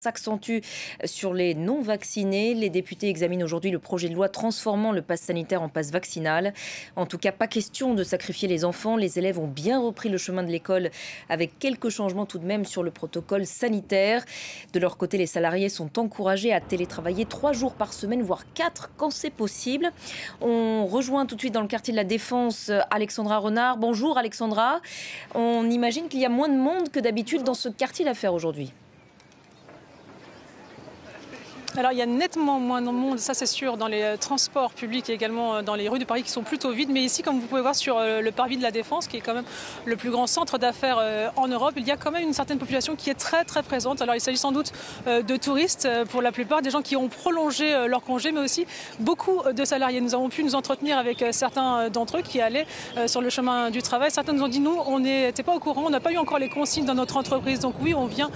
S'accentue sur les non-vaccinés. Les députés examinent aujourd'hui le projet de loi transformant le pass sanitaire en pass vaccinal. En tout cas, pas question de sacrifier les enfants. Les élèves ont bien repris le chemin de l'école avec quelques changements tout de même sur le protocole sanitaire. De leur côté, les salariés sont encouragés à télétravailler 3 jours par semaine, voire 4 quand c'est possible. On rejoint tout de suite dans le quartier de la Défense Alexandra Renard. Bonjour Alexandra. On imagine qu'il y a moins de monde que d'habitude dans ce quartier d'affaires aujourd'hui. Alors il y a nettement moins de monde, ça c'est sûr, dans les transports publics et également dans les rues de Paris qui sont plutôt vides. Mais ici, comme vous pouvez voir sur le parvis de la Défense, qui est quand même le plus grand centre d'affaires en Europe, il y a quand même une certaine population qui est très présente. Alors il s'agit sans doute de touristes pour la plupart, des gens qui ont prolongé leur congé, mais aussi beaucoup de salariés. Nous avons pu nous entretenir avec certains d'entre eux qui allaient sur le chemin du travail. Certains nous ont dit, nous, on n'était pas au courant, on n'a pas eu encore les consignes dans notre entreprise. Donc oui, on vient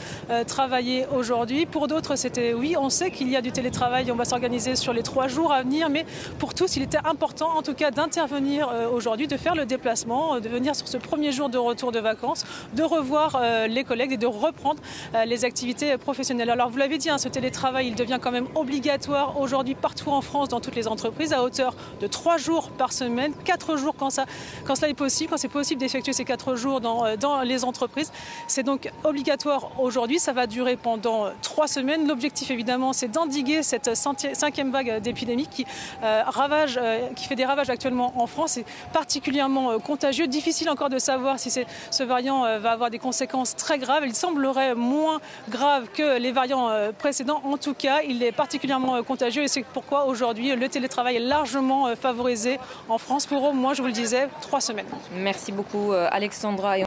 travailler aujourd'hui. Pour d'autres, c'était oui, on sait qu'il y a du télétravail, on va s'organiser sur les 3 jours à venir, mais pour tous, il était important en tout cas d'intervenir aujourd'hui, de faire le déplacement, de venir sur ce premier jour de retour de vacances, de revoir les collègues et de reprendre les activités professionnelles. Alors vous l'avez dit, ce télétravail, il devient quand même obligatoire aujourd'hui partout en France, dans toutes les entreprises, à hauteur de 3 jours par semaine, 4 jours quand cela est possible, quand c'est possible d'effectuer ces 4 jours dans les entreprises. C'est donc obligatoire aujourd'hui, ça va durer pendant 3 semaines. L'objectif évidemment, c'est d'endiguer cette 5e vague d'épidémie qui fait des ravages actuellement en France. C'est particulièrement contagieux. Difficile encore de savoir si ce variant va avoir des conséquences très graves. Il semblerait moins grave que les variants précédents. En tout cas, il est particulièrement contagieux et c'est pourquoi aujourd'hui le télétravail est largement favorisé en France pour au moins, je vous le disais, 3 semaines. Merci beaucoup Alexandra.